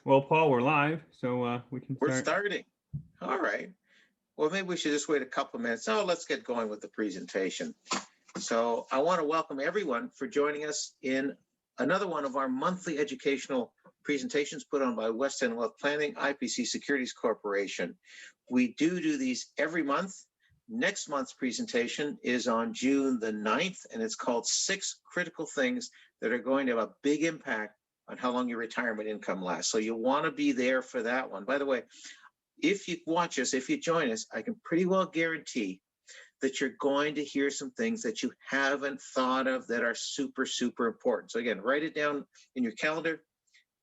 Well, Paul, we're live, so we can We're start. starting. All right. Well, maybe we should just wait a couple of minutes. Oh, let's get going with the presentation. So I want to welcome everyone for joining us in another one of our monthly educational presentations put on by West End Wealth Planning, IPC Securities Corporation. We do these every month. Next month's presentation is on June the 9th, and it's called 6 Critical Things That Are Going to Have a Big Impact on How Long Your Retirement Income Lasts. So you'll want to be there for that one. By the way, if you watch us, if you join us, I can pretty well guarantee that you're going to hear some things that you haven't thought of that are super, super important. So again, write it down in your calendar,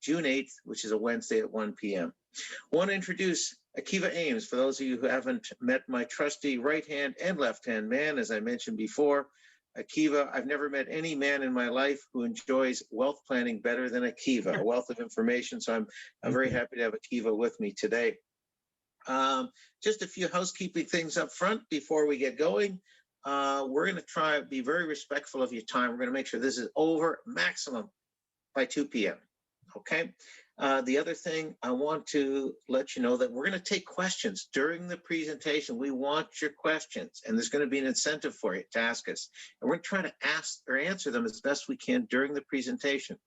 June 8th, which is a Wednesday at 1 p.m. I want to introduce Akiva Ames. For those of you who haven't met my trusty right-hand and left-hand man, as I mentioned before, Akiva, I've never met any man in my life who enjoys wealth planning better than Akiva, a wealth of information. So I'm very happy to have Akiva with me today. Just a few housekeeping things up front before we get going. We're going to try to be very respectful of your time. We're going to make sure this is over maximum by 2 p.m. Okay. The other thing, I want to let you know that we're going to take questions during the presentation. We want your questions, and there's going to be an incentive for you to ask us. And we're going to try to ask or answer them as best we can during the presentation.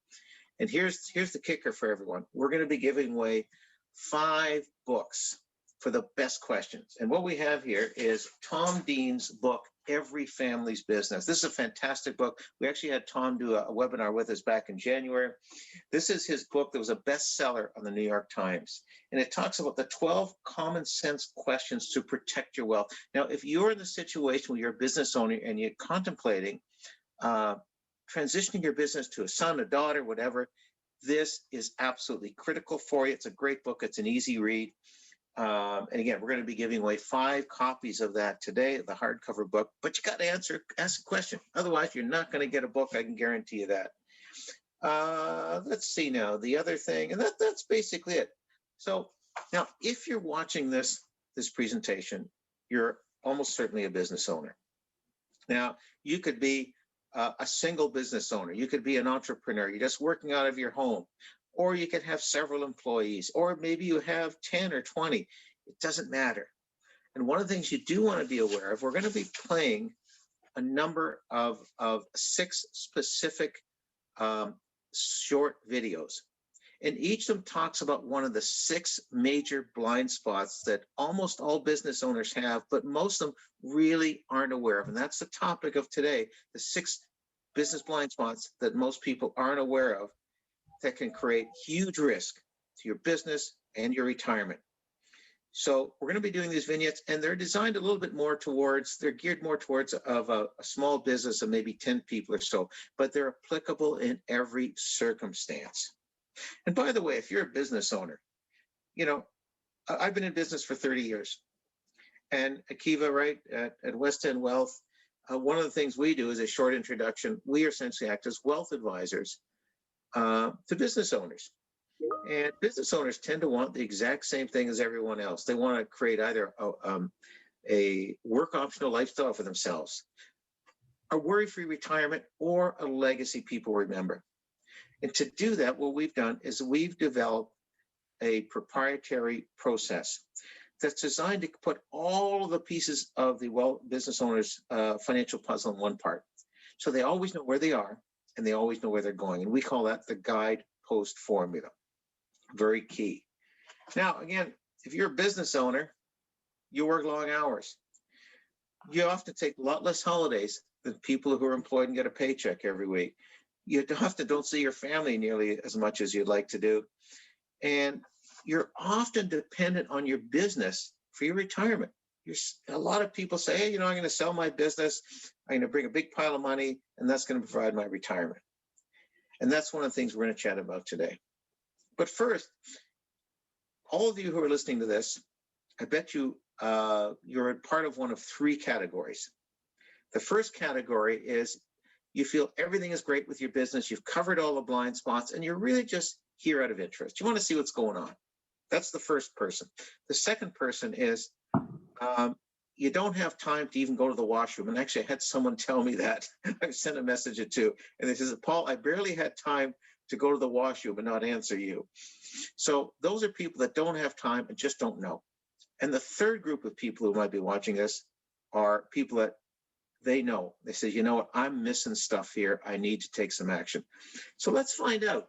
And here's the kicker for everyone. We're going to be giving away 5 books for the best questions. And what we have here is Tom Dean's book, Every Family's Business. This is a fantastic book. We actually had Tom do a webinar with us back in January. This is his book that was a bestseller on the New York Times. And it talks about the 12 common sense questions to protect your wealth. Now, if you're in the situation where you're a business owner and you're contemplating transitioning your business to a son, a daughter, whatever, this is absolutely critical for you. It's a great book. It's an easy read. And again, we're going to be giving away 5 copies of that today, the hardcover book, but you got to ask a question. Otherwise, you're not going to get a book. I can guarantee you that. Let's see now, the other thing, and that's basically it. So now, if you're watching this presentation, you're almost certainly a business owner. Now, you could be a single business owner. You could be an entrepreneur. You're just working out of your home. Or you could have several employees, or maybe you have 10 or 20. It doesn't matter. And one of the things you do want to be aware of, we're going to be playing a number of 6 specific short videos. And each of them talks about one of the 6 major blind spots that almost all business owners have, but most of them really aren't aware of. And that's the topic of today, the 6 business blind spots that most people aren't aware of that can create huge risk to your business and your retirement. So we're going to be doing these vignettes, and they're designed a little bit more towards, they're geared more towards of a small business of maybe 10 people or so, but they're applicable in every circumstance. And by the way, if you're a business owner, you know, I've been in business for 30 years. And Akiva, right, at West End Wealth, one of the things we do is a short introduction. We essentially act as wealth advisors to business owners. And business owners tend to want the exact same thing as everyone else. They want to create either a work optional lifestyle for themselves, a worry-free retirement, or a legacy people remember. And to do that, what we've done is we've developed a proprietary process that's designed to put all of the pieces of the business owner's financial puzzle in one part. So they always know where they are, and they always know where they're going. And we call that the guidepost formula. Very key. Now, again, if you're a business owner, you work long hours. You often take a lot less holidays than people who are employed and get a paycheck every week. You often don't see your family nearly as much as you'd like to do. And you're often dependent on your business for your retirement. A lot of people say, hey, I'm going to sell my business. I'm going to bring a big pile of money, and that's going to provide my retirement. And that's one of the things we're going to chat about today. But first, all of you who are listening to this, I bet you're part of one of 3 categories. The first category is you feel everything is great with your business. You've covered all the blind spots, and you're really just here out of interest. You want to see what's going on. That's the first person. The second person is you don't have time to even go to the washroom. And actually, I had someone tell me that. I sent a message or two, and they says, Paul, I barely had time to go to the washroom and not answer you. So those are people that don't have time and just don't know. And the third group of people who might be watching this are people that they know. They say, you know what, I'm missing stuff here. I need to take some action. So let's find out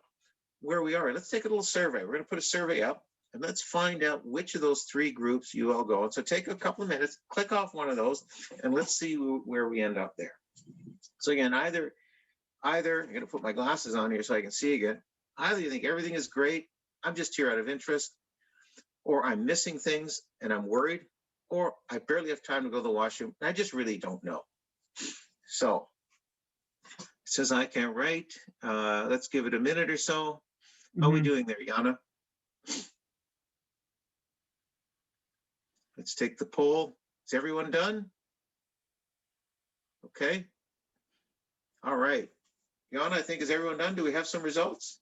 where we are. Let's take a little survey. We're going to put a survey up, and let's find out which of those three groups you all go. And so take a couple of minutes, click off one of those, and let's see where we end up there. So again, either I'm going to put my glasses on here so I can see again. Either you think everything is great, I'm just here out of interest, or I'm missing things and I'm worried, or I barely have time to go to the washroom and I just really don't know. So it says I can't write. Let's give it a minute or so. How are we doing there, Yana? Let's take the poll. Is everyone done? Okay. All right. Yana, I think, is everyone done? Do we have some results?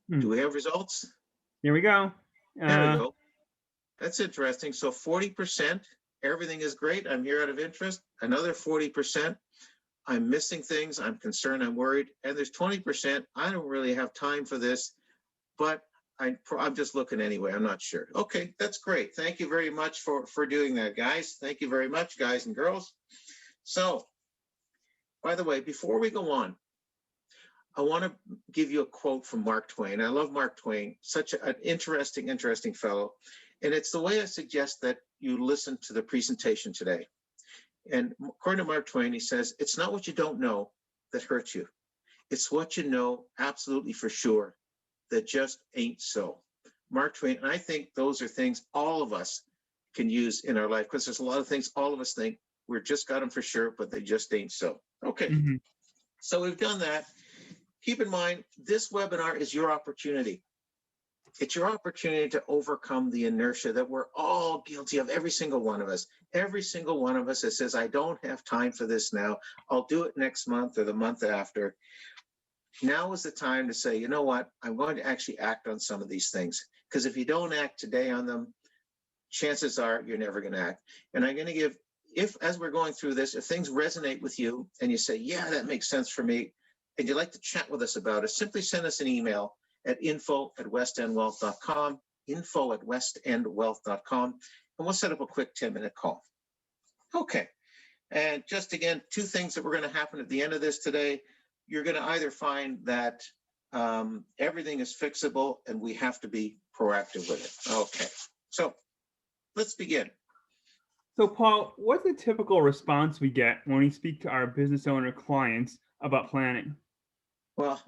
Do we have results? Here we go. There we go. That's interesting. So 40%, everything is great. I'm here out of interest. Another 40%, I'm missing things. I'm concerned. I'm worried. And there's 20%, I don't really have time for this, but I'm just looking anyway. I'm not sure. Okay, that's great. Thank you very much for doing that, guys. Thank you very much, guys and girls. So, by the way, before we go on, I want to give you a quote from Mark Twain. I love Mark Twain, such an interesting fellow. And it's the way I suggest that you listen to the presentation today. And according to Mark Twain, he says, it's not what you don't know that hurts you. It's what you know absolutely for sure that just ain't so. Mark Twain, and I think those are things all of us can use in our life, because there's a lot of things all of us think we're just got them for sure, but they just ain't so. Okay, So we've done that. Keep in mind, this webinar is your opportunity. It's your opportunity to overcome the inertia that we're all guilty of, every single one of us. Every single one of us that says, I don't have time for this now. I'll do it next month or the month after. Now is the time to say, you know what? I'm going to actually act on some of these things. Because if you don't act today on them, chances are you're never going to act. And I'm going to give, as we're going through this, if things resonate with you and you say, yeah, that makes sense for me, and you'd like to chat with us about it, simply send us an email at info@westendwealth.com, info@westendwealth.com, and we'll set up a quick 10-minute call. Okay. And just again, two things that were going to happen at the end of this today. You're going to either find that everything is fixable and we have to be proactive with it. Okay. So let's begin. So Paul, what's the typical response we get when we speak to our business owner clients about planning? Well,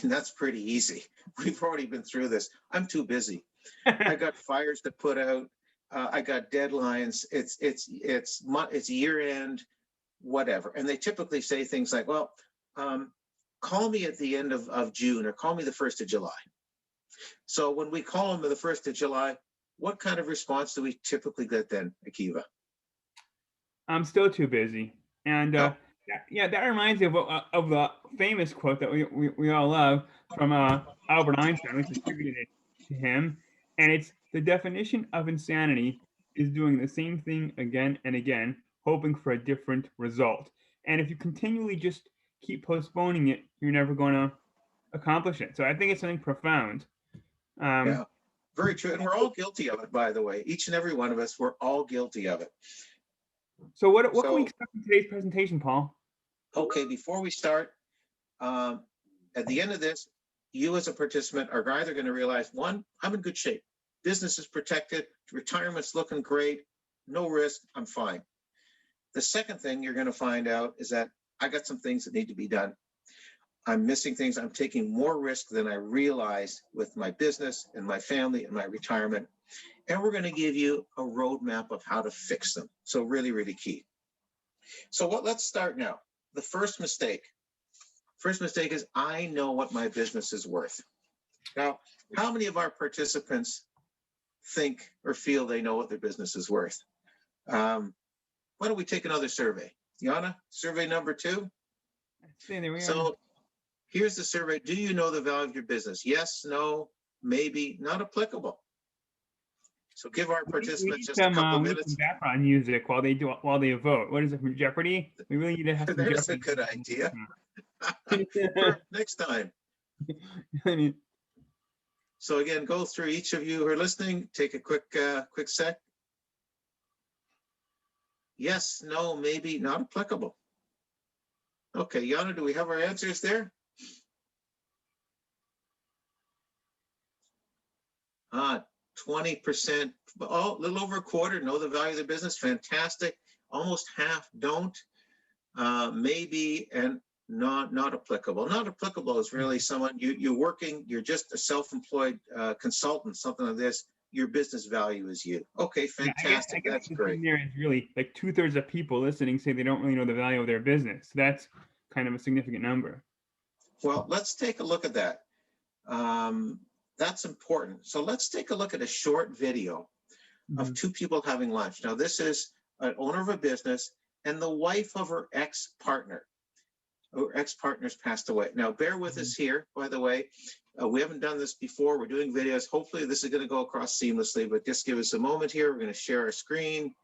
that's pretty easy. We've already been through this. I'm too busy. I got fires to put out. I got deadlines. It's year end, whatever. And they typically say things like, well, call me at the end of June, or call me the 1st of July. So when we call them the 1st of July, what kind of response do we typically get then, Akiva? I'm still too busy. And yeah, that reminds me of the famous quote that we all love from Albert Einstein. We attributed it to him. And it's, the definition of insanity is doing the same thing again and again, hoping for a different result. And if you continually just keep postponing it, you're never going to accomplish it. So I think it's something profound. Yeah, very true. And we're all guilty of it, by the way. Each and every one of us, we're all guilty of it. So what can we expect from today's presentation, Paul? Okay, before we start, at the end of this, you as a participant are either going to realize, one, I'm in good shape. Business is protected. Retirement's looking great. No risk. I'm fine. The second thing you're going to find out is that I got some things that need to be done. I'm missing things. I'm taking more risk than I realized with my business and my family and my retirement. And we're going to give you a roadmap of how to fix them. So really, really key. So let's start now. The first mistake is, I know what my business is worth. Now, how many of our participants think or feel they know what their business is worth? Why don't we take another survey? Yana, survey number 2. There we are. So here's the survey. Do you know the value of your business? Yes, no, maybe, not applicable. So give our We participants need just a couple of we need some minutes. background music while they vote. What is it from Jeopardy? We really need to have some There's a Jeopardy. good idea. I For next time. mean, So again, go through each of you who are listening, take a quick sec. Yes, no, maybe, not applicable. Okay, Yana, do we have our answers there? 20%, a little over a quarter know the value of the business. Fantastic. Almost half don't. Maybe and not applicable. Not applicable is really someone you're working. You're just a self-employed consultant, something like this. Your business value is you. Okay, fantastic. I guess That's the great. thing there is really like 2/3 of people listening say they don't really know the value of their business. So that's kind of a significant number. Well, let's take a look at that. That's important. So let's take a look at a short video of two people having lunch. Now, this is an owner of a business and the wife of her ex-partner. Her ex-partner's passed away. Now, bear with us here, by the way. We haven't done this before. We're doing videos. Hopefully, this is going to go across seamlessly, but just give us a moment here. We're going to share our screen,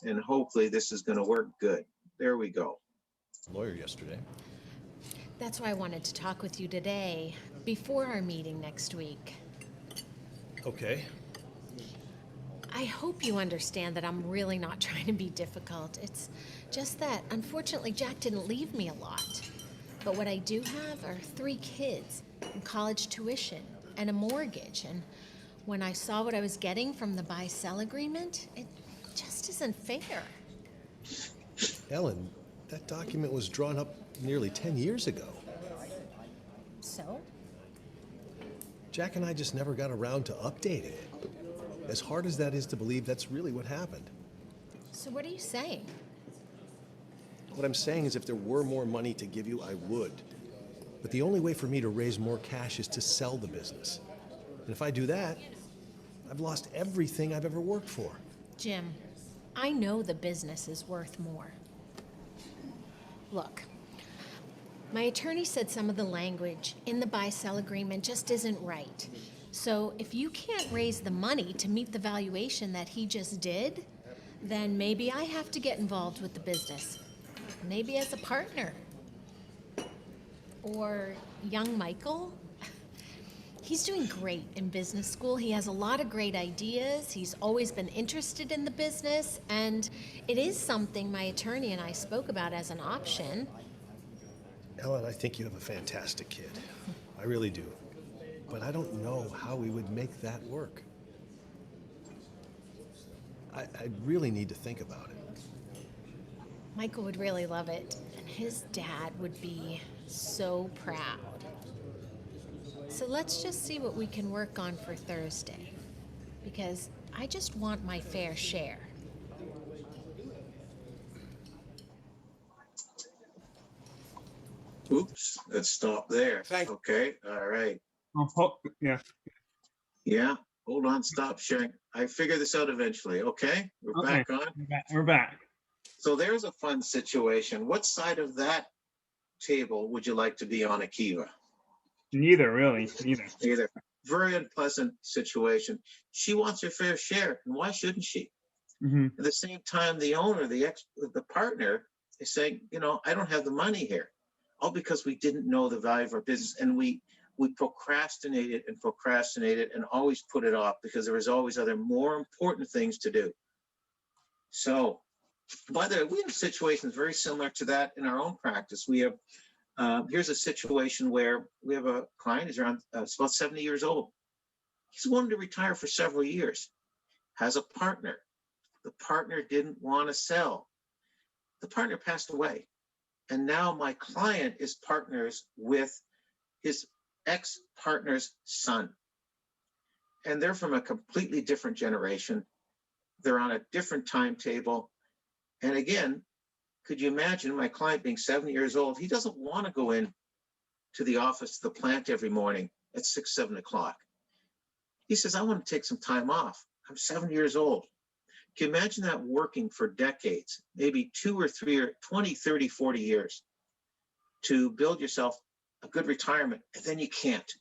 and hopefully this is going to work good. There we go. Lawyer yesterday. That's why I wanted to talk with you today, before our meeting next week. Okay. I hope you understand that I'm really not trying to be difficult. It's just that, unfortunately, Jack didn't leave me a lot. But what I do have are 3 kids, and college tuition, and a mortgage. And when I saw what I was getting from the buy-sell agreement, it just isn't fair. Ellen, that document was drawn up nearly 10 years ago. So? Jack and I just never got around to updating it. As hard as that is to believe, that's really what happened. So what are you saying? What I'm saying is if there were more money to give you, I would. But the only way for me to raise more cash is to sell the business. And if I do that, I've lost everything I've ever worked for. Jim, I know the business is worth more. Look, my attorney said some of the language in the buy-sell agreement just isn't right. So if you can't raise the money to meet the valuation that he just did, then maybe I have to get involved with the business. Maybe as a partner. Or young Michael. He's doing great in business school. He has a lot of great ideas. He's always been interested in the business, and it is something my attorney and I spoke about as an option. Ellen, I think you have a fantastic kid. I really do. But I don't know how we would make that work. I really need to think about it. Michael would really love it, and his dad would be so proud. So let's just see what we can work on for Thursday, because I just want my fair share. Oops, let's stop there. Okay, all right. Yeah. Yeah, hold on, stop sharing. I figure this out eventually. Okay, we're back on. We're back. So there's a fun situation. What side of that table would you like to be on, Akiva? Neither, really. Neither. Very unpleasant situation. She wants her fair share, and why shouldn't she? At the same time, the owner, the partner, is saying, I don't have the money here. All because we didn't know the value of our business, and we procrastinated and always put it off because there was always other more important things to do. So, by the way, we have situations very similar to that in our own practice. We have here's a situation where we have a client who's around it's about 70 years old. He's wanted to retire for several years. Has a partner. The partner didn't want to sell. The partner passed away. And now my client is partners with his ex-partner's son. And they're from a completely different generation. They're on a different timetable. And again, could you imagine my client being 70 years old? He doesn't want to go in to the office, to the plant every morning at 6, 7 o'clock. He says, I want to take some time off. I'm 70 years old. Can you imagine that working for decades, maybe 2 or 3 or 20, 30, 40 years to build yourself a good retirement, and then you can't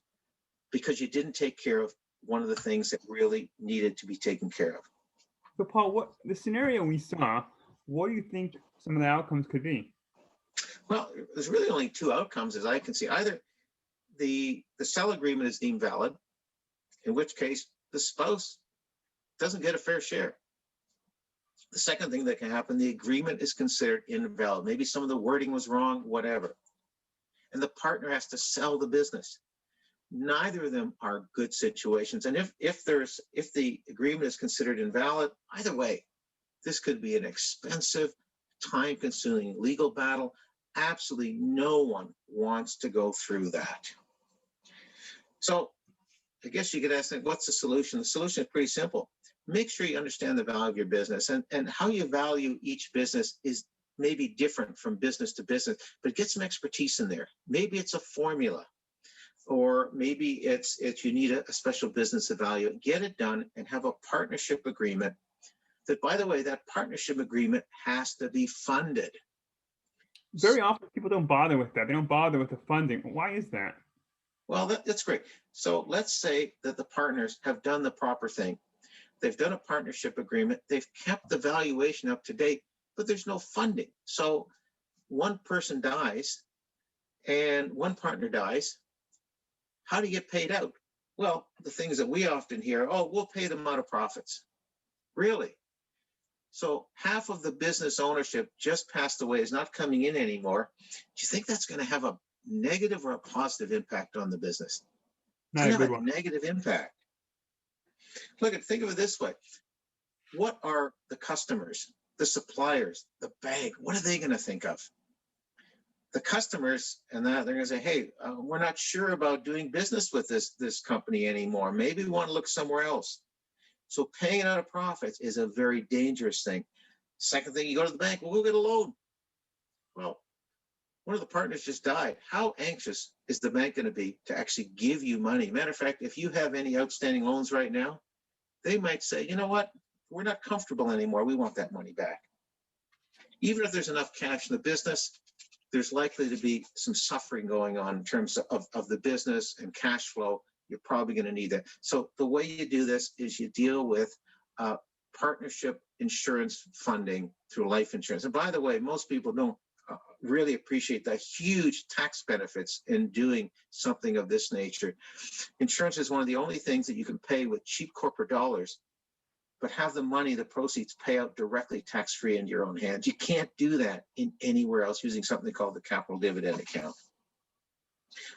because you didn't take care of one of the things that really needed to be taken care of. So, Paul, what the scenario we saw? What do you think some of the outcomes could be? Well, there's really only two outcomes as I can see. Either the sell agreement is deemed valid, in which case the spouse doesn't get a fair share. The second thing that can happen, the agreement is considered invalid. Maybe some of the wording was wrong, whatever. And the partner has to sell the business. Neither of them are good situations. And if the agreement is considered invalid, either way, this could be an expensive, time-consuming legal battle. Absolutely no one wants to go through that. So I guess you could ask, what's the solution? The solution is pretty simple. Make sure you understand the value of your business, and how you value each business is maybe different from business to business, but get some expertise in there. Maybe it's a formula, or maybe it's you need a special business to value. Get it done and have a partnership agreement that, by the way, that partnership agreement has to be funded. Very often people don't bother with that. They don't bother with the funding. Why is that? Well, that's great. So let's say that the partners have done the proper thing. They've done a partnership agreement. They've kept the valuation up to date, but there's no funding. So one person dies and one partner dies. How do you get paid out? Well, the things that we often hear, oh, we'll pay them out of profits. Really? So half of the business ownership just passed away, is not coming in anymore. Do you think that's going to have a negative or a positive impact on the business? It's going to have a negative impact. Look, think of it this way. What are the customers, the suppliers, the bank, what are they going to think of? The customers, and that they're going to say, hey, we're not sure about doing business with this company anymore. Maybe we want to look somewhere else. So paying out of profits is a very dangerous thing. Second thing, you go to the bank, well, we'll get a loan. Well, one of the partners just died. How anxious is the bank going to be to actually give you money? Matter of fact, if you have any outstanding loans right now, they might say, you know what, we're not comfortable anymore. We want that money back. Even if there's enough cash in the business, there's likely to be some suffering going on in terms of the business and cash flow. You're probably going to need that. So the way you do this is you deal with partnership insurance funding through life insurance. And by the way, most people don't really appreciate the huge tax benefits in doing something of this nature. Insurance is one of the only things that you can pay with cheap corporate dollars, but have the money, the proceeds, pay out directly tax-free into your own hands. You can't do that in anywhere else using something called the capital dividend account.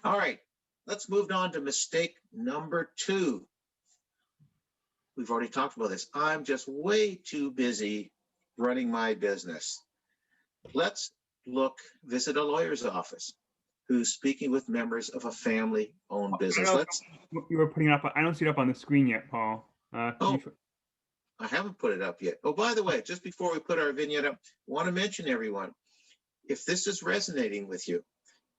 All right, let's move on to mistake number 2. We've already talked about this. I'm just way too busy running my business. Let's visit a lawyer's office who's speaking with members of a family-owned business. You were putting it up. I don't see it up on the screen yet, Paul. I haven't put it up yet. Oh, by the way, just before we put our vignette up, I want to mention, everyone, if this is resonating with you,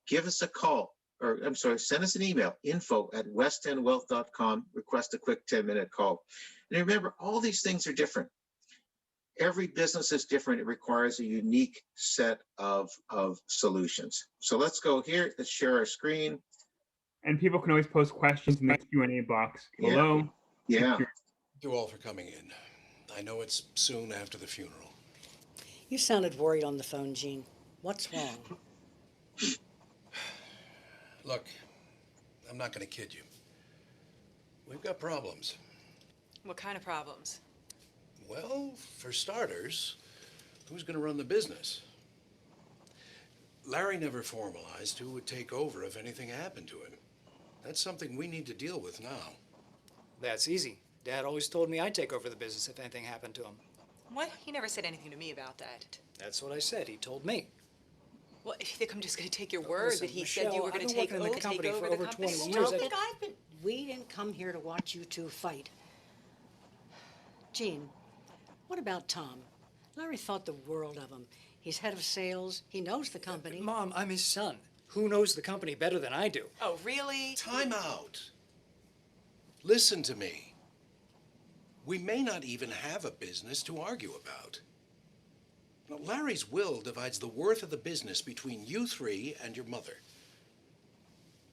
give us a call, or I'm sorry, send us an email, info@westendwealth.com, request a quick 10-minute call. And remember, all these things are different. Every business is different. It requires a unique set of solutions. So let's go here. Let's share our screen. And people can always post questions in the Q&A box below. Yeah. Thank you all for coming in. I know it's soon after the funeral. You sounded worried on the phone, Gene. What's wrong? Look, I'm not going to kid you. We've got problems. What kind of problems? Well, for starters, who's going to run the business? Larry never formalized who would take over if anything happened to him. That's something we need to deal with now. That's easy. Dad always told me I'd take over the business if anything happened to him. What? He never said anything to me about that. That's what I said. He told me. Well, if you think I'm just going to take your word Listen, that he Michelle, said you were going I've to been take working in over the company for the over company. 20 Well, years. don't think We didn't come here to watch you two fight. Gene, what about Tom? Larry thought the world of him. He's head of sales. He knows the company. Mom, I'm his son. Who knows the company better than I do? Oh, really? Time out. Listen to me. We may not even have a business to argue about. Now, Larry's will divides the worth of the business between you three and your mother.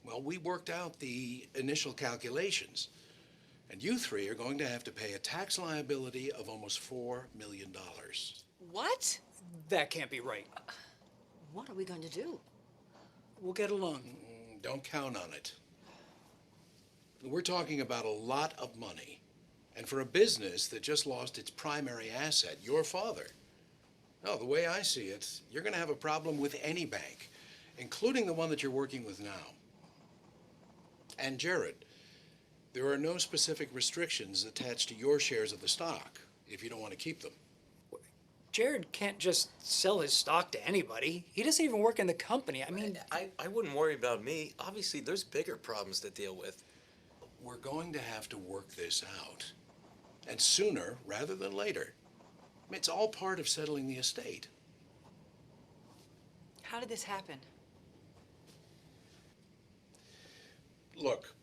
Well, we worked out the initial calculations, And you three are going to have to pay a tax liability of almost $4 million. What? That can't be right. What are we going to do? We'll get along. Don't count on it. We're talking about a lot of money. And for a business that just lost its primary asset, your father. No, the way I see it, you're going to have a problem with any bank, including the one that you're working with now. And Jared, there are no specific restrictions attached to your shares of the stock if you don't want to keep them. Jared can't just sell his stock to anybody. He doesn't even work in the company. I mean, I wouldn't worry about me. Obviously, there's bigger problems to deal with. We're going to have to work this out. And sooner rather than later. It's all part of settling the estate. How did this happen? Look,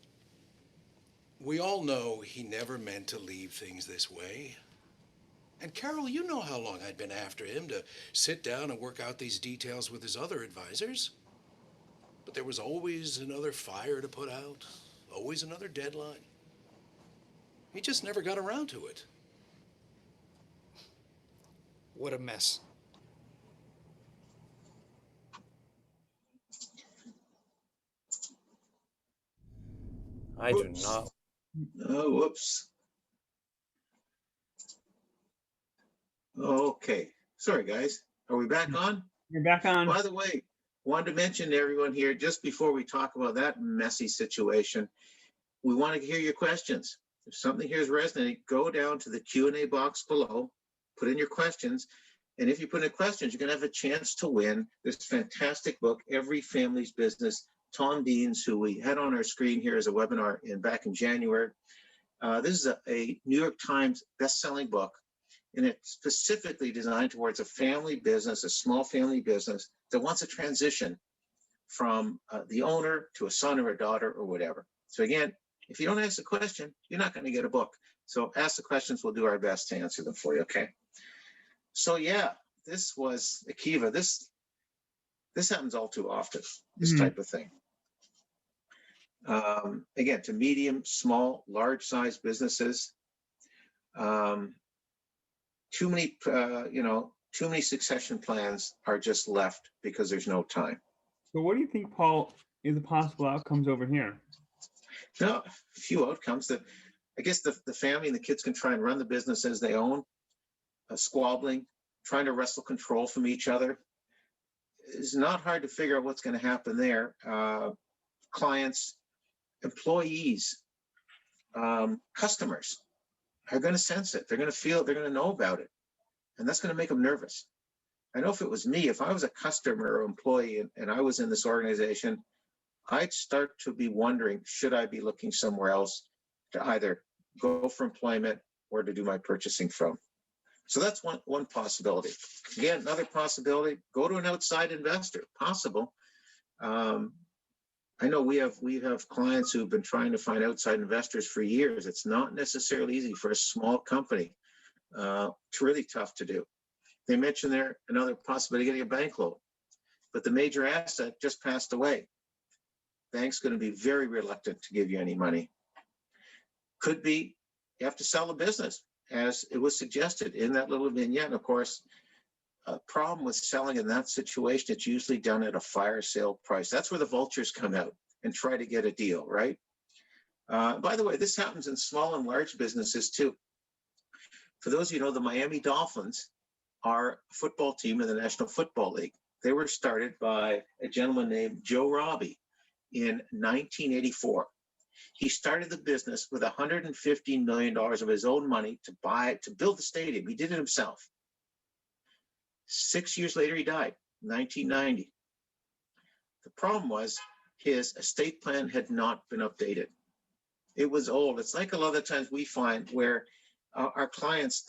we all know he never meant to leave things this way. And Carol, you know how long I'd been after him to sit down and work out these details with his other advisors. But there was always another fire to put out, always another deadline. He just never got around to it. what a mess. I do not. Oh, whoops. Okay. Sorry, guys. Are we back on? You're back on. By the way, wanted to mention to everyone here, just before we talk about that messy situation, we want to hear your questions. If something here is resonating, go down to the Q&A box below, put in your questions. And if you put in questions, you're going to have a chance to win this fantastic book, Every Family's Business. Tom Deans, who we had on our screen here as a webinar back in January. This is a New York Times best-selling book, and it's specifically designed towards a family business, a small family business that wants a transition from the owner to a son or a daughter or whatever. So again, if you don't ask a question, you're not going to get a book. So ask the questions, we'll do our best to answer them for you, okay? So yeah, this was Akiva. This happens all too often, this type of thing. Again, to medium, small, large size businesses. Too many succession plans are just left because there's no time. So what do you think, Paul, is the possible outcomes over here? Now, a few outcomes that I guess the family and the kids can try and run the business as they own, squabbling, trying to wrestle control from each other. It's not hard to figure out what's going to happen there. Clients, employees, customers are going to sense it. They're going to feel it. They're going to know about it. And that's going to make them nervous. I know if it was me, if I was a customer or employee and I was in this organization, I'd start to be wondering, should I be looking somewhere else to either go for employment or to do my purchasing from? So that's one possibility. Again, another possibility, go to an outside investor, possible. I know we have clients who've been trying to find outside investors for years. It's not necessarily easy for a small company. It's really tough to do. They mentioned there another possibility, getting a bank loan, but the major asset just passed away. Bank's going to be very reluctant to give you any money. Could be you have to sell the business, as it was suggested in that little vignette. And of course, a problem with selling in that situation, it's usually done at a fire sale price. That's where the vultures come out and try to get a deal, right? By the way, this happens in small and large businesses too. For those of you who know, the Miami Dolphins are a football team in the National Football League. They were started by a gentleman named Joe Robbie in 1984. He started the business with $115 million of his own money to build the stadium. He did it himself. 6 years later, he died, 1990. The problem was his estate plan had not been updated. It was old. It's like a lot of times we find where our clients,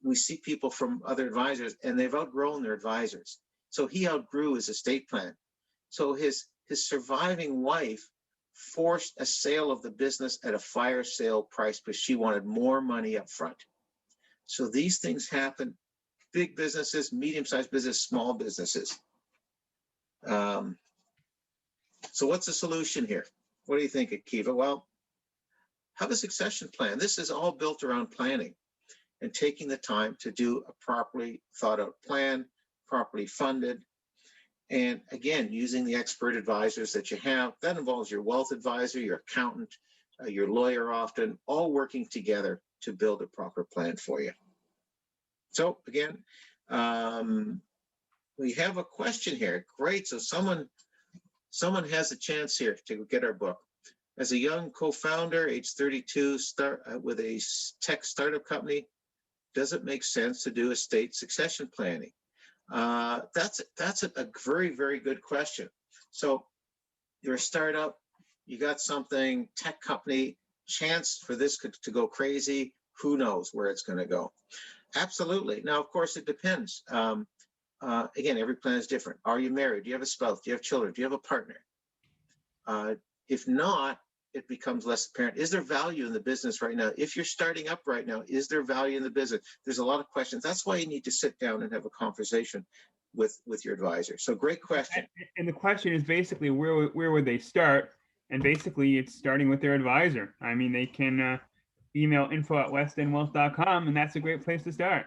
we see people from other advisors and they've outgrown their advisors. So he outgrew his estate plan. So his surviving wife forced a sale of the business at a fire sale price because she wanted more money up front. So these things happen, big businesses, medium-sized business, small businesses. So what's the solution here? What do you think, Akiva? Well, have a succession plan. This is all built around planning and taking the time to do a properly thought out plan, properly funded. And again, using the expert advisors that you have. That involves your wealth advisor, your accountant, your lawyer, often all working together to build a proper plan for you. So again, we have a question here. Great. So someone has a chance here to get our book. As a young co-founder, age 32, start with a tech startup company, does it make sense to do estate succession planning? That's a very, very good question. So you're a startup, you got something, tech company, chance for this to go crazy. Who knows where it's going to go? Absolutely. Now, of course, it depends. Again, every plan is different. Are you married? Do you have a spouse? Do you have children? Do you have a partner? If not, it becomes less apparent. Is there value in the business right now? If you're starting up right now, is there value in the business? There's a lot of questions. That's why you need to sit down and have a conversation with your advisor. So great question. And the question is basically where would they start? And basically, it's starting with their advisor. I mean, they can email info@westendwealth.com, and that's a great place to start.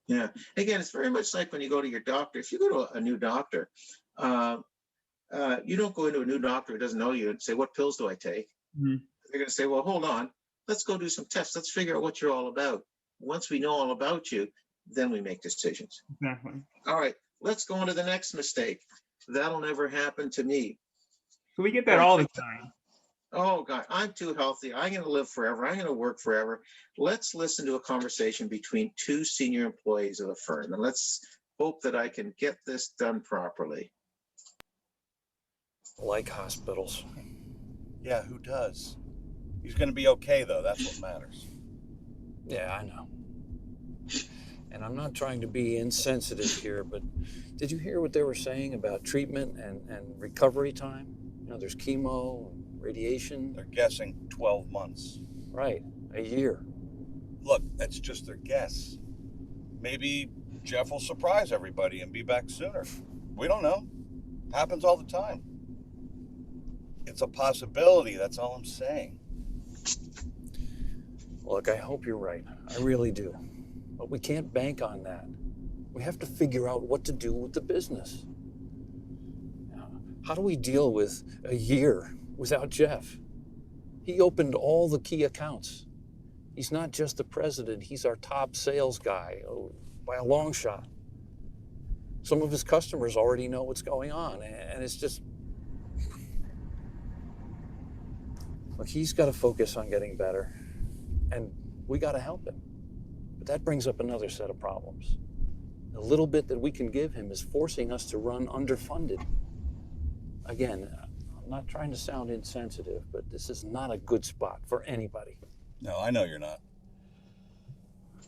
Yeah. Again, it's very much like when you go to your doctor. If you go to a new doctor, you don't go into a new doctor who doesn't know you and say, what pills do I take? Mm-hmm. They're going to say, well, hold on. Let's go do some tests. Let's figure out what you're all about. Once we know all about you, then we make decisions. Exactly. All right. Let's go on to the next mistake. That'll never happen to me. So we get that all the time. Oh, God, I'm too healthy. I'm going to live forever. I'm going to work forever. Let's listen to a conversation between two senior employees of a firm, and let's hope that I can get this done properly. Like hospitals. Yeah, who does? He's going to be okay, though. That's what matters. Yeah, I know. And I'm not trying to be insensitive here, but did you hear what they were saying about treatment and recovery time? You know, there's chemo, radiation. They're guessing 12 months. Right, a year. Look, that's just their guess. Maybe Jeff will surprise everybody and be back sooner. We don't know. Happens all the time. It's a possibility, that's all I'm saying. Look, I hope you're right. I really do. But we can't bank on that. We have to figure out what to do with the business. How do we deal with a year without Jeff? He opened all the key accounts. He's not just the president, he's our top sales guy by a long shot. Some of his customers already know what's going on, and it's just... Look, he's got to focus on getting better, and we got to help him. But that brings up another set of problems. The little bit that we can give him is forcing us to run underfunded. Again, I'm not trying to sound insensitive, but this is not a good spot for anybody. No, I know you're not.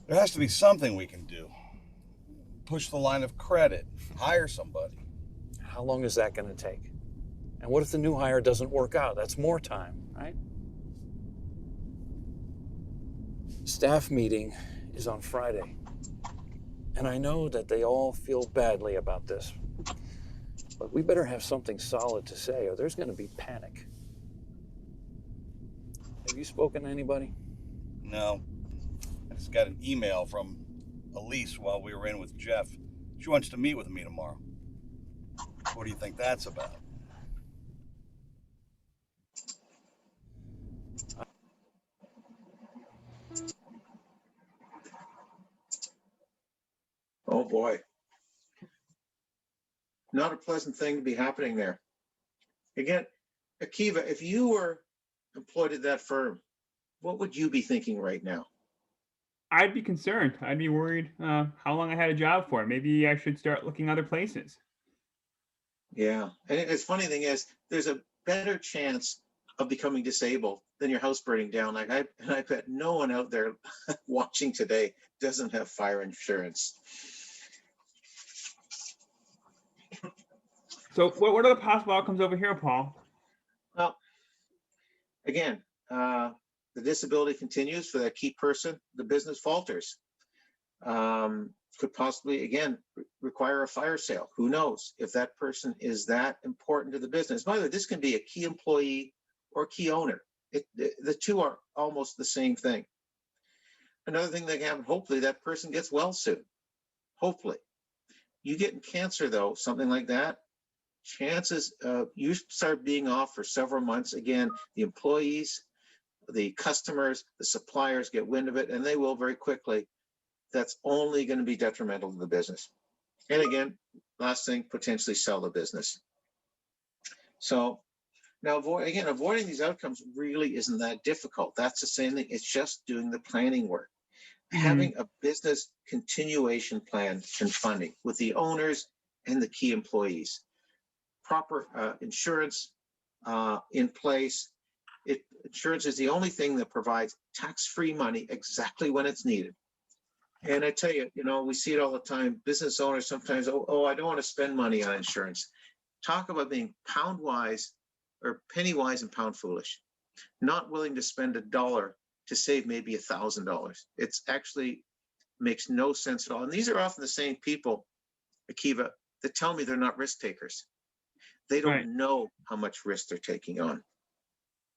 There has to be something we can do. Push the line of credit, hire somebody. How long is that going to take? And what if the new hire doesn't work out? That's more time, right? Staff meeting is on Friday. And I know that they all feel badly about this. But we better have something solid to say, or there's going to be panic. Have you spoken to anybody? No. I just got an email from Elise while we were in with Jeff. She wants to meet with me tomorrow. What do you think that's about? Oh, boy. Not a pleasant thing to be happening there. Again, Akiva, if you were employed at that firm, what would you be thinking right now? I'd be concerned. I'd be worried how long I had a job for. Maybe I should start looking other places. Yeah. And it's funny thing is, there's a better chance of becoming disabled than your house burning down. Like I bet no one out there watching today doesn't have fire insurance. So what are the possible outcomes over here, Paul? Well, again, the disability continues for that key person. The business falters. Could possibly, again, require a fire sale. Who knows if that person is that important to the business? By the way, this can be a key employee or key owner The two are almost the same thing. Another thing that can happen, hopefully that person gets well soon. Hopefully. You get cancer though, something like that, chances you start being off for several months. Again, the employees, the customers, the suppliers get wind of it, and they will very quickly. That's only going to be detrimental to the business. And again, last thing, potentially sell the business. So now, avoiding these outcomes really isn't that difficult. That's the same thing. It's just doing the planning work. Having a business continuation plan and funding with the owners and the key employees. Proper insurance in place. Insurance is the only thing that provides tax-free money exactly when it's needed. And I tell you, we see it all the time. Business owners sometimes, I don't want to spend money on insurance. Talk about being pound wise or penny wise and pound foolish. Not willing to spend $1 to save maybe $1,000. It's actually makes no sense at all. And these are often the same people, Akiva, that tell me they're not risk takers. They don't know how much risk they're taking on.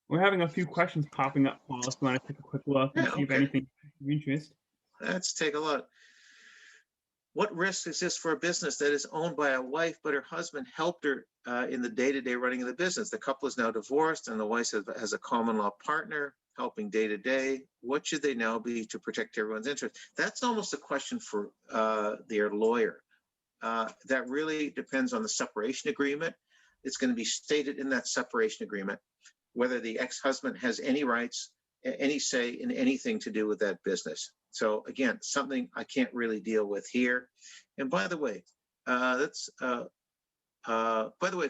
We're having a few questions popping up, Paul, if you want to take a quick look and see if anything of interest. Let's take a look. What risks exist for a business that is owned by a wife, but her husband helped her in the day-to-day running of the business? The couple is now divorced, and the wife has a common law partner helping day-to-day. What should they now be to protect everyone's interest? That's almost a question for their lawyer. That really depends on the separation agreement. It's going to be stated in that separation agreement whether the ex-husband has any rights, any say in anything to do with that business. So again, something I can't really deal with here. And by the way, if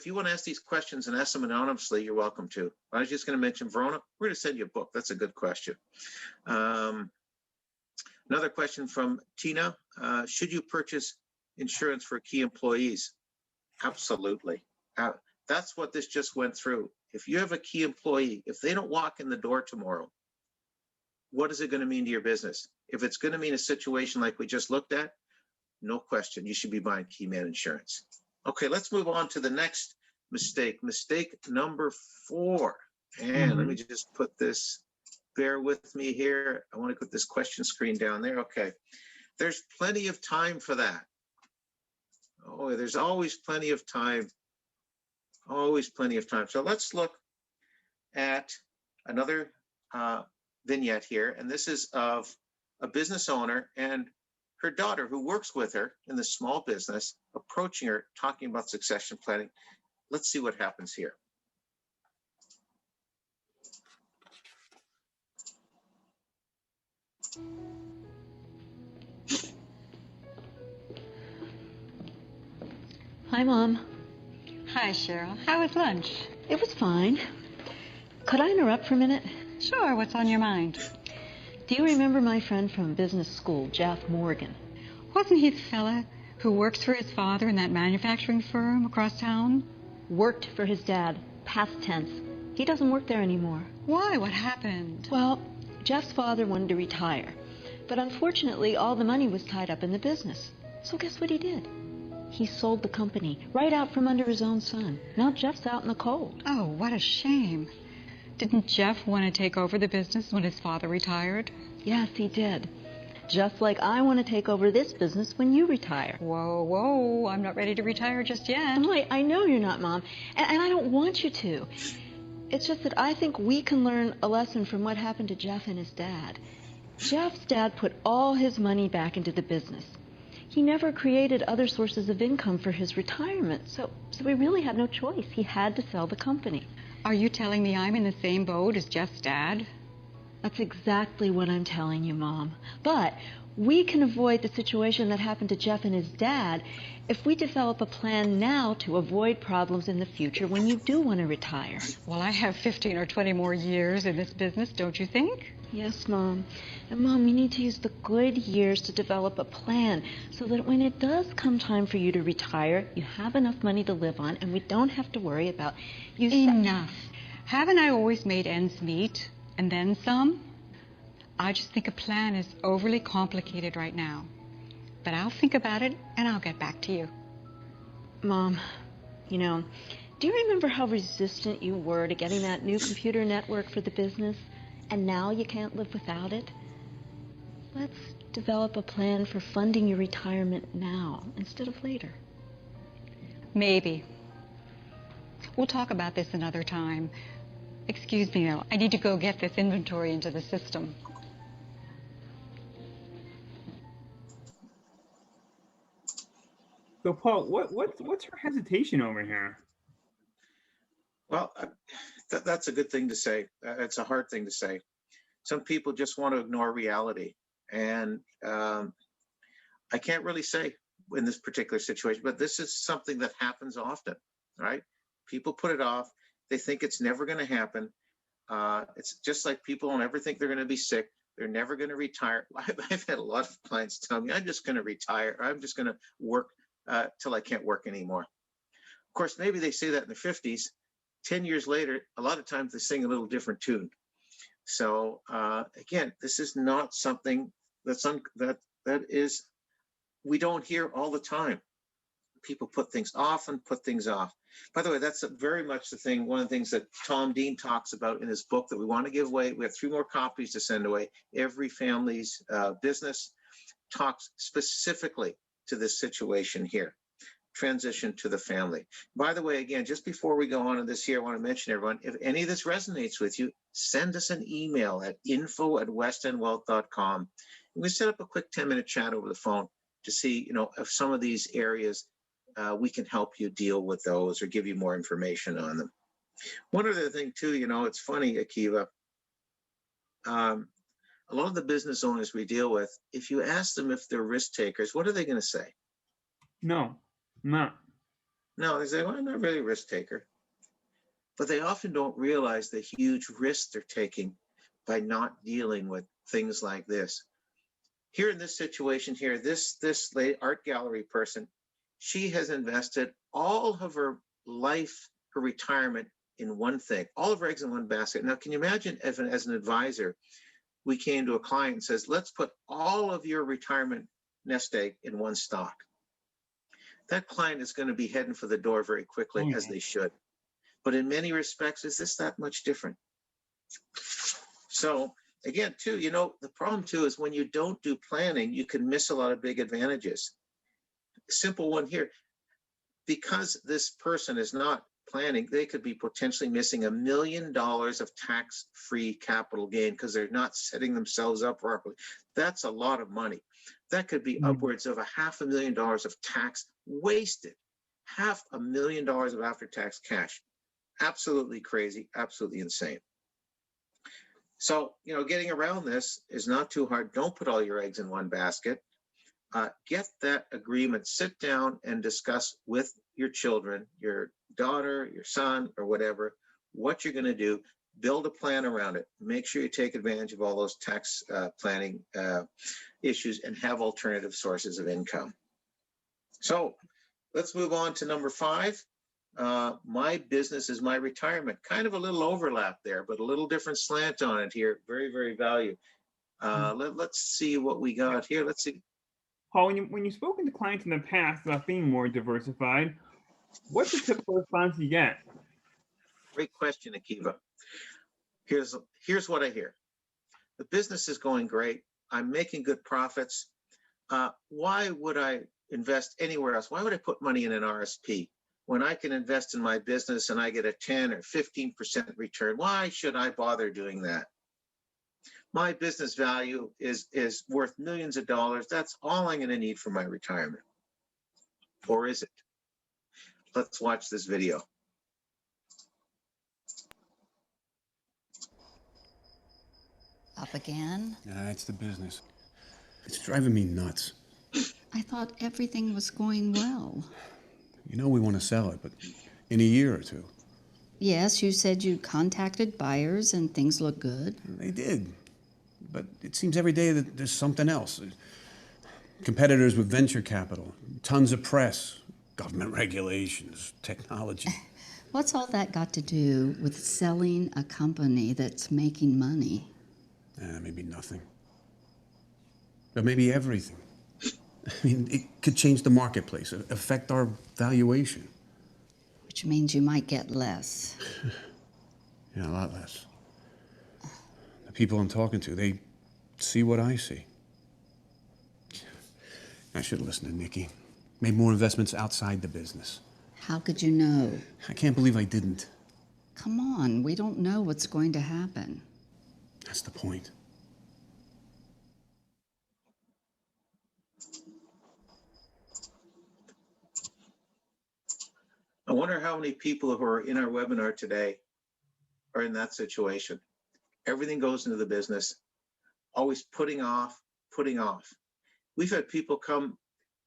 you want to ask these questions and ask them anonymously, you're welcome to. I was just going to mention, Verona, we're going to send you a book. That's a good question. Another question from Tina, should you purchase insurance for key employees? Absolutely. That's what this just went through. If you have a key employee, if they don't walk in the door tomorrow, what is it going to mean to your business? If it's going to mean a situation like we just looked at, no question, you should be buying key man insurance. Okay, let's move on to the next mistake. Mistake number 4. And let me just put this, bear with me here. I want to put this question screen down there. Okay, there's plenty of time for that. Oh, there's always plenty of time. Always plenty of time. So let's look at another vignette here. And this is of a business owner and her daughter who works with her in the small business, approaching her, talking about succession planning. Let's see what happens here. Hi, Mom. Hi, Cheryl. How was lunch? It was fine. Could I interrupt for a minute? Sure. What's on your mind? Do you remember my friend from business school, Jeff Morgan? Wasn't he the fella who works for his father in that manufacturing firm across town? Worked for his dad. Past tense. He doesn't work there anymore. Why? What happened? Well, Jeff's father wanted to retire. But unfortunately, all the money was tied up in the business. So guess what he did? He sold the company right out from under his own son. Now Jeff's out in the cold. Oh, what a shame. Didn't Jeff want to take over the business when his father retired? Yes, he did. Just like I want to take over this business when you retire. Whoa, whoa, I'm not ready to retire just yet. Oh, I know you're not, Mom. And I don't want you to. It's just that I think we can learn a lesson from what happened to Jeff and his dad. Jeff's dad put all his money back into the business. He never created other sources of income for his retirement, so he really had no choice. He had to sell the company. Are you telling me I'm in the same boat as Jeff's dad? That's exactly what I'm telling you, Mom. But we can avoid the situation that happened to Jeff and his dad if we develop a plan now to avoid problems in the future when you do want to retire. Well, I have 15 or 20 more years in this business, don't you think? Yes, Mom. And Mom, you need to use the good years to develop a plan so that when it does come time for you to retire, you have enough money to live on and we don't have to worry about you. Enough. Haven't I always made ends meet and then some? I just think a plan is overly complicated right now. But I'll think about it and I'll get back to you. Mom, you know, Do you remember how resistant you were to getting that new computer network for the business? And now you can't live without it? Let's develop a plan for funding your retirement now instead of later. Maybe. We'll talk about this another time. Excuse me, though. I need to go get this inventory into the system. So, Paul, what's her hesitation over here? Well, that's a good thing to say. It's a hard thing to say. Some people just want to ignore reality. And I can't really say in this particular situation, but this is something that happens often, right? People put it off. They think it's never going to happen. It's just like people don't ever think they're going to be sick. They're never going to retire. I've had a lot of clients tell me, I'm just going to retire. I'm just going to work till I can't work anymore. Of course, maybe they say that in the 50s. 10 years later, a lot of times they sing a little different tune. So again, this is not something that is, we don't hear all the time. People put things off and put things off. By the way, that's very much the thing, one of the things that Tom Dean talks about in his book that we want to give away. We have 3 more copies to send away. Every Family's Business talks specifically to this situation here. Transition to the family. By the way, again, just before we go on in this here, I want to mention everyone, if any of this resonates with you, send us an email at info@westendwealth.com. We set up a quick 10-minute chat over the phone to see, if some of these areas we can help you deal with those or give you more information on them. One other thing too, it's funny, Akiva, a lot of the business owners we deal with, if you ask them if they're risk takers, what are they going to say? No. No, they say, well, I'm not really a risk taker. But they often don't realize the huge risks they're taking by not dealing with things like this. Here in this situation here, this lady, art gallery person, she has invested all of her life, her retirement in one thing, all of her eggs in one basket. Now, can you imagine as an advisor, we came to a client and says, let's put all of your retirement nest egg in one stock. That client is going to be heading for the door very quickly, as they should. But in many respects, is this that much different? So again, too, the problem too is when you don't do planning, you can miss a lot of big advantages. Simple one here, because this person is not planning, they could be potentially missing $1 million of tax-free capital gain because they're not setting themselves up properly. That's a lot of money. That could be upwards of $500,000 of tax wasted. $500,000 of after-tax cash. Absolutely crazy, absolutely insane. So, getting around this is not too hard. Don't put all your eggs in one basket. Get that agreement, sit down and discuss with your children, your daughter, your son, or whatever, what you're going to do. Build a plan around it. Make sure you take advantage of all those tax planning issues and have alternative sources of income. So let's move on to number 5. My business is my retirement. Kind of a little overlap there, but a little different slant on it here. Very, very valuable. Let's see what we got here. Let's see. Paul, when you've spoken to clients in the past about being more diversified, what's the typical response you get? Great question, Akiva. Here's what I hear. The business is going great. I'm making good profits. Why would I invest anywhere else? Why would I put money in an RSP when I can invest in my business and I get a 10 or 15% return? Why should I bother doing that? My business value is worth millions of dollars. That's all I'm going to need for my retirement. Or is it? Let's watch this video. Up again? It's the business. It's driving me nuts. I thought everything was going well. We want to sell it, but in a year or two. Yes, you said you contacted buyers and things look good. They did. But it seems every day that there's something else. Competitors with venture capital, tons of press, government regulations, technology. What's all that got to do with selling a company that's making money? Maybe nothing. But maybe everything. I mean, it could change the marketplace, affect our valuation. which means you might get less. Yeah, a lot less. The people I'm talking to, they see what I see. I should have listened to Nikki. Made more investments outside the business. How could you know? I can't believe I didn't. Come on, we don't know what's going to happen. That's the point. I wonder how many people who are in our webinar today are in that situation. Everything goes into the business, always putting off, putting off. We've had people come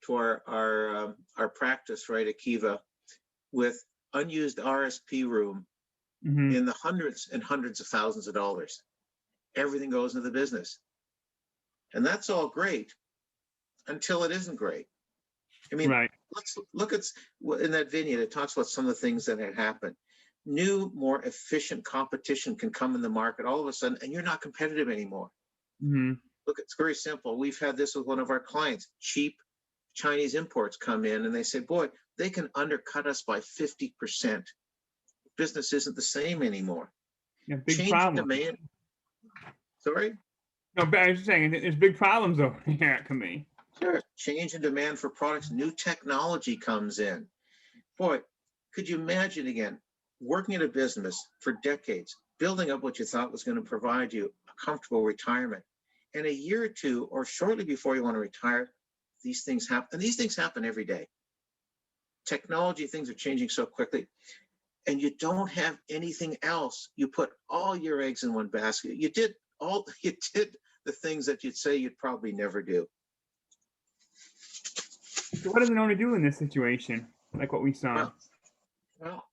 to our practice, right, Akiva, with unused RSP room in the hundreds and hundreds of thousands of dollars. Everything goes into the business. And that's all great until it isn't great. I mean, let's look at in that vignette, it talks about some of the things that had happened. New, more efficient competition can come in the market all of a sudden, and you're not competitive anymore. Look, it's very simple. We've had this with one of our clients. Cheap Chinese imports come in and they say, boy, they can undercut us by 50%. Business isn't the same anymore. Yeah, big Change problem. demand. Sorry? No, but I was just saying, there's big problems over here at Kami. Sure. Change in demand for products. New technology comes in. Boy, could you imagine again, working in a business for decades, building up what you thought was going to provide you a comfortable retirement. And a year or two, or shortly before you want to retire, these things happen. And these things happen every day. Technology, things are changing so quickly. And you don't have anything else. You put all your eggs in one basket. You did the things that you'd say you'd probably never do. So what does an owner do in this situation, like what we saw? Well,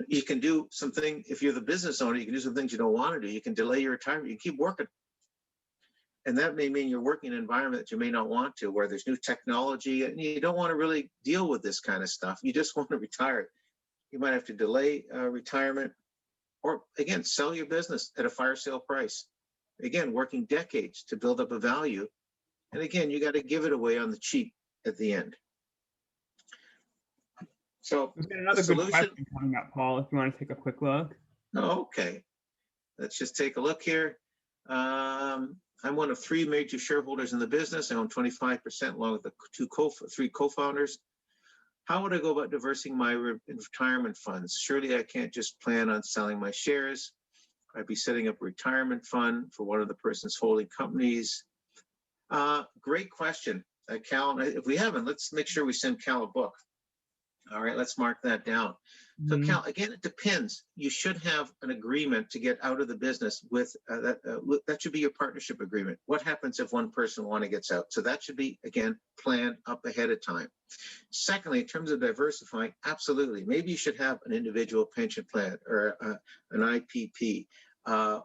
you can do something. If you're the business owner, you can do some things you don't want to do. You can delay your retirement. You keep working. And that may mean you're working in an environment that you may not want to, where there's new technology and you don't want to really deal with this kind of stuff. You just want to retire. You might have to delay retirement, or again, sell your business at a fire sale price. Again, working decades to build up a value. And again, you got to give it away on the cheap at the end. So we've got another good question coming up, Paul, if you want to take a quick look. Oh, okay. Let's just take a look here. I'm one of 3 major shareholders in the business. I own 25% along with the 3 co-founders. How would I go about diversifying my retirement funds? Surely I can't just plan on selling my shares. I'd be setting up a retirement fund for one of the person's holding companies. Great question, Cal. If we haven't, let's make sure we send Cal a book. All right, let's mark that down. So Cal, again, it depends. You should have an agreement to get out of the business with that should be your partnership agreement. What happens if one person gets out? So that should be, again, planned up ahead of time. Secondly, in terms of diversifying, absolutely. Maybe you should have an individual pension plan or an IPP.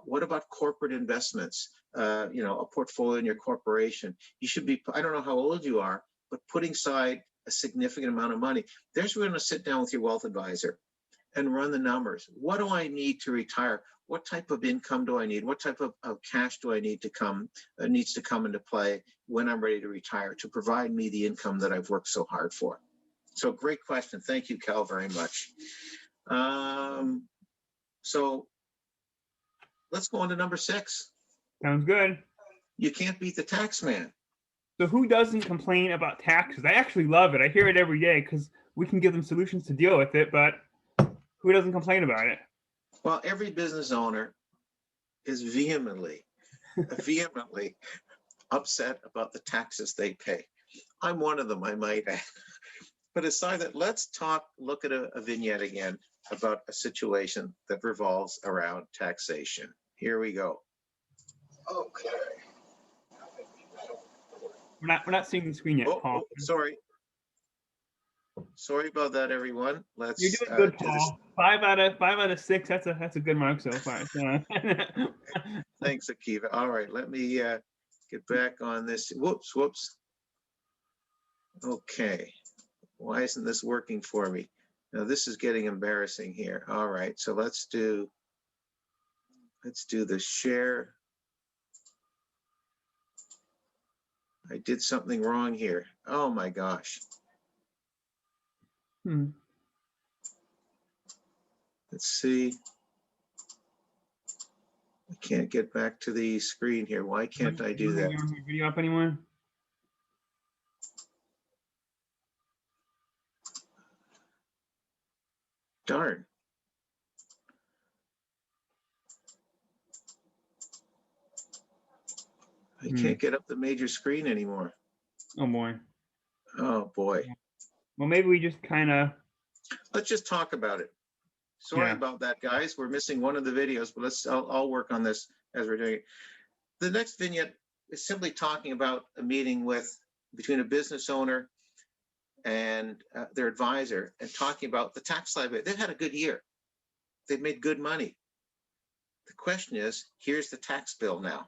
What about corporate investments? A portfolio in your corporation. You should be, I don't know how old you are, but putting aside a significant amount of money. There's where you're going to sit down with your wealth advisor and run the numbers. What do I need to retire? What type of income do I need? What type of cash do I need to needs to come into play when I'm ready to retire to provide me the income that I've worked so hard for? So great question. Thank you, Cal, very much. So let's go on to number 6. Sounds good. You can't beat the tax man. So who doesn't complain about taxes? I actually love it. I hear it every day because we can give them solutions to deal with it, but who doesn't complain about it? Well, every business owner is vehemently upset about the taxes they pay. I'm one of them, I might add. But aside that, let's look at a vignette again about a situation that revolves around taxation. Here we go. Okay. We're not seeing the screen yet, Paul. Sorry about that, everyone. You're doing good, Paul. 5 out of 6. That's a good mark so far. Thanks, Akiva. All right, let me get back on this. Whoops. Okay. Why isn't this working for me? Now this is getting embarrassing here. All right, so let's do the share. I did something wrong here. Oh my gosh. Let's see. I can't get back to the screen here. Why can't I do that? You don't have video up anymore? Darn. I can't get up the major screen anymore. Oh boy. Oh boy. Well, maybe we just kind of. Let's just talk about it. Sorry about that, guys. We're missing one of the videos, but I'll work on this as we're doing it. The next vignette is simply talking about a meeting between a business owner and their advisor, and talking about the tax liability. They've had a good year. They've made good money. The question is, here's the tax bill now.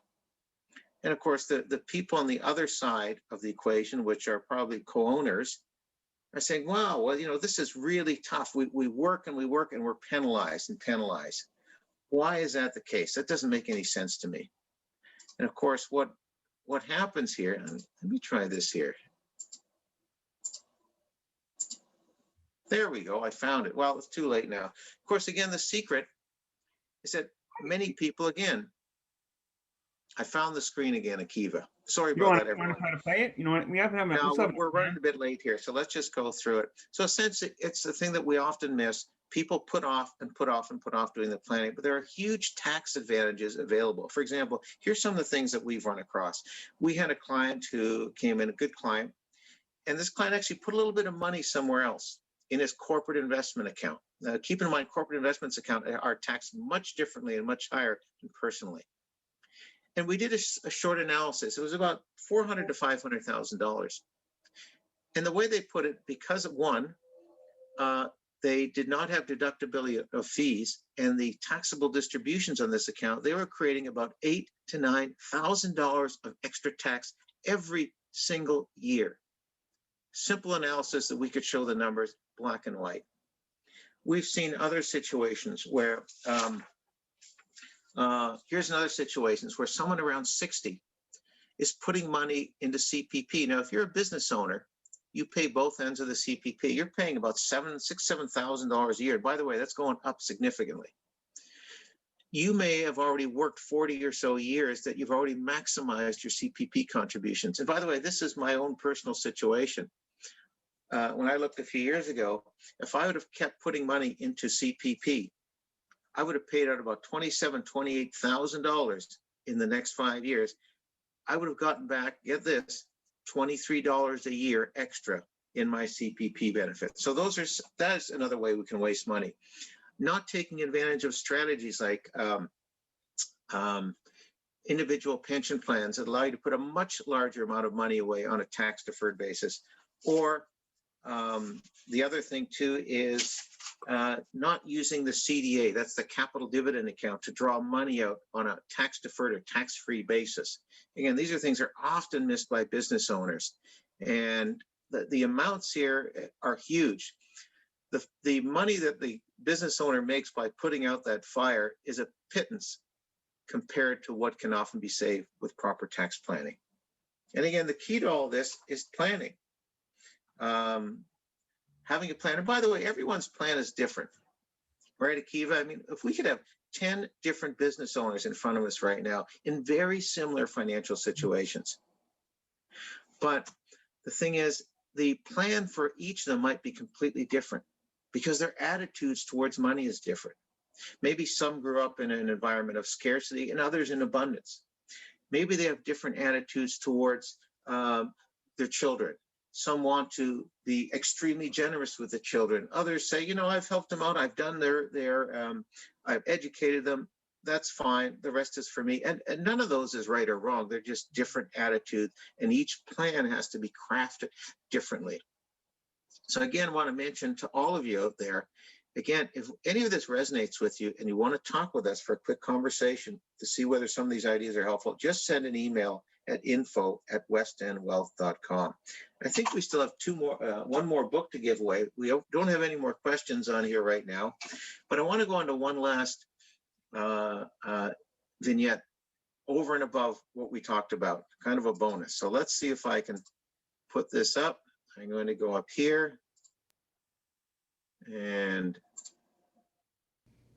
And of course, the people on the other side of the equation, which are probably co-owners, are saying, wow, well, this is really tough. We work and we work and we're penalized and penalized. Why is that the case? That doesn't make any sense to me. And of course, what happens here, and let me try this here. There we go, I found it. Well, it's too late now. Of course, again, the secret is that many people, again, I found the screen again, Akiva. Sorry about that, everyone. You want to try to play it? You know what? We have to have. No, we're running a bit late here, so let's just go through it. So essentially, it's the thing that we often miss. People put off and put off and put off doing the planning, but there are huge tax advantages available. For example, here's some of the things that we've run across. We had a client who came in, a good client, and this client actually put a little bit of money somewhere else in his corporate investment account. Now, keep in mind, corporate investments account are taxed much differently and much higher than personally. And we did a short analysis. It was about $400,000 to $500,000. And the way they put it, because of one, they did not have deductibility of fees, and the taxable distributions on this account, they were creating about $8,000 to $9,000 of extra tax every single year. Simple analysis that we could show the numbers black and white. We've seen other situations where here's another situation where someone around 60 is putting money into CPP. Now, if you're a business owner, you pay both ends of the CPP. You're paying about $7,000 a year. By the way, that's going up significantly. You may have already worked 40 or so years that you've already maximized your CPP contributions. And by the way, this is my own personal situation. When I looked a few years ago, if I would have kept putting money into CPP, I would have paid out about $27,000, $28,000 in the next 5 years. I would have gotten back, get this, $23 a year extra in my CPP benefit. So that's another way we can waste money. Not taking advantage of strategies like individual pension plans that allow you to put a much larger amount of money away on a tax deferred basis. Or the other thing too is not using the CDA, that's the capital dividend account, to draw money out on a tax deferred or tax free basis. Again, these are things that are often missed by business owners. And the amounts here are huge. The money that the business owner makes by putting out that fire is a pittance compared to what can often be saved with proper tax planning. And again, the key to all this is planning. Having a plan. And by the way, everyone's plan is different, right, Akiva? I mean, if we could have 10 different business owners in front of us right now in very similar financial situations. But the thing is, the plan for each of them might be completely different because their attitudes towards money is different. Maybe some grew up in an environment of scarcity and others in abundance. Maybe they have different attitudes towards their children. Some want to be extremely generous with the children. Others say, I've helped them out. I've done I've educated them. That's fine. The rest is for me. And none of those is right or wrong. They're just different attitudes. And each plan has to be crafted differently. So again, I want to mention to all of you out there, again, if any of this resonates with you and you want to talk with us for a quick conversation to see whether some of these ideas are helpful, just send an email at info@westendwealth.com. I think we still have one more book to give away. We don't have any more questions on here right now, but I want to go on to one last vignette over and above what we talked about, kind of a bonus. So let's see if I can put this up. I'm going to go up here and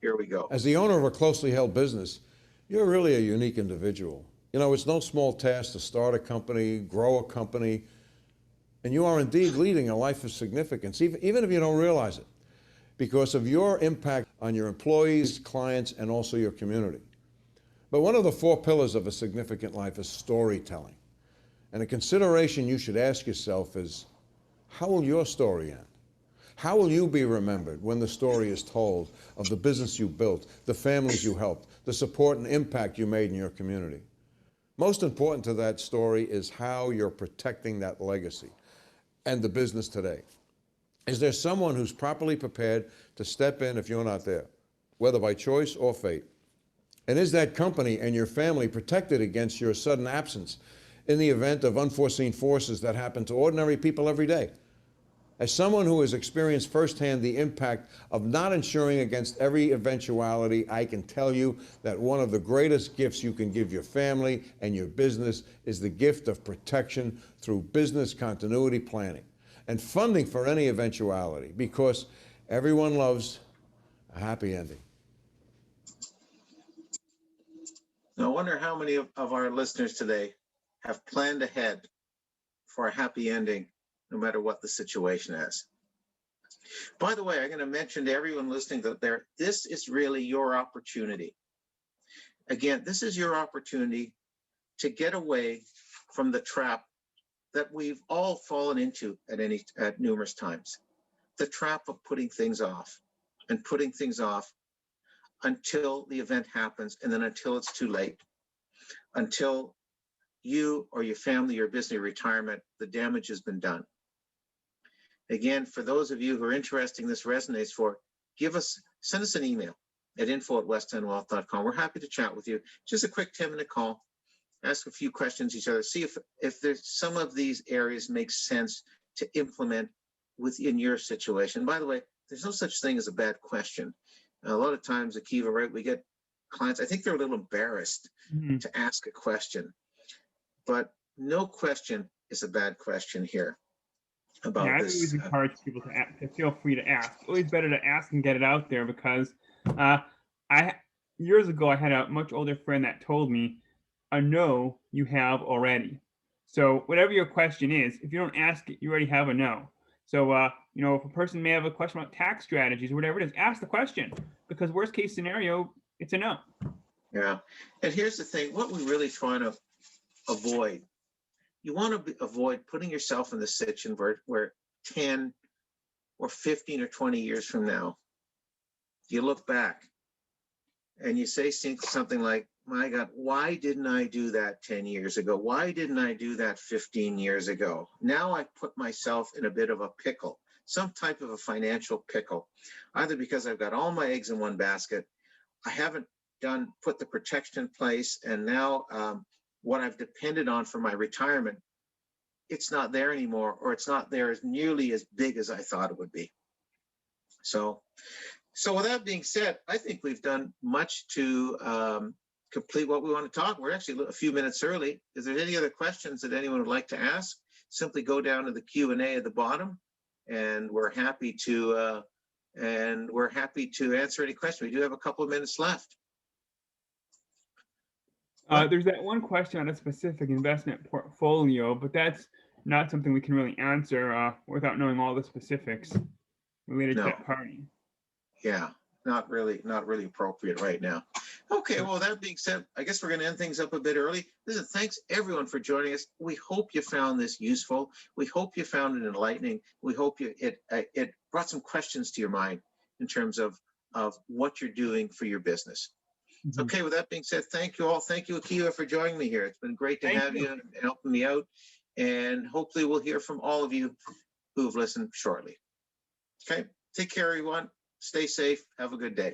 Here we go. As the owner of a closely held business, you're really a unique individual. You know, it's no small task to start a company, grow a company, and you are indeed leading a life of significance, even if you don't realize it, because of your impact on your employees, clients, and also your community. But one of the 4 pillars of a significant life is storytelling. And a consideration you should ask yourself is, how will your story end? How will you be remembered when the story is told of the business you built, the families you helped, the support and impact you made in your community? Most important to that story is how you're protecting that legacy and the business today. Is there someone who's properly prepared to step in if you're not there, whether by choice or fate? And is that company and your family protected against your sudden absence in the event of unforeseen forces that happen to ordinary people every day? As someone who has experienced firsthand the impact of not insuring against every eventuality, I can tell you that one of the greatest gifts you can give your family and your business is the gift of protection through business continuity planning and funding for any eventuality, because everyone loves a happy ending. Now, I wonder how many of our listeners today have planned ahead for a happy ending, no matter what the situation is. By the way, I'm going to mention to everyone listening that this is really your opportunity. Again, this is your opportunity to get away from the trap that we've all fallen into at numerous times. The trap of putting things off and putting things off until the event happens, and then until it's too late, until you or your family, your business, your retirement, the damage has been done. Again, for those of you who are interested in this resonates for, send us an email at info@westendwealth.com. We're happy to chat with you. Just a quick 10-minute call, ask a few questions each other, see if there's some of these areas make sense to implement within your situation. By the way, there's no such thing as a bad question. A lot of times, Akiva, right, we get clients, I think they're a little embarrassed to ask a question, but no question is a bad question here about I this. always encourage people to feel free to ask. Always better to ask and get it out there, because years ago I had a much older friend that told me, a no you have already. So whatever your question is, if you don't ask it, you already have a no. So if a person may have a question about tax strategies or whatever it is, ask the question, because worst case scenario, it's a no. Yeah, and here's the thing: what we're really trying to avoid. You want to avoid putting yourself in the situation where 10 or 15 or 20 years from now, you look back and you say something like, my God, why didn't I do that 10 years ago? Why didn't I do that 15 years ago? Now I put myself in a bit of a pickle, some type of a financial pickle, either because I've got all my eggs in one basket, I haven't put the protection in place, and now what I've depended on for my retirement, it's not there anymore, or it's not there as nearly as big as I thought it would be. So with that being said, I think we've done much to complete what we want to talk. We're actually a few minutes early. Is there any other questions that anyone would like to ask? Simply go down to the Q&A at the bottom, and we're happy to answer any question. We do have a couple of minutes left. There's that one question on a specific investment portfolio, but that's not something we can really answer without knowing all the specifics related to that party. Yeah, not really appropriate right now. Okay, well, that being said, I guess we're going to end things up a bit early. Listen, thanks everyone for joining us. We hope you found this useful. We hope you found it enlightening. We hope it brought some questions to your mind in terms of what you're doing for your business. Mm-hmm. Okay, with that being said, thank you all. Thank you, Akiva, for joining me here. It's been great to have you and helping me out. And hopefully we'll hear from all of you who have listened shortly. Okay, take care, everyone. Stay safe. Have a good day.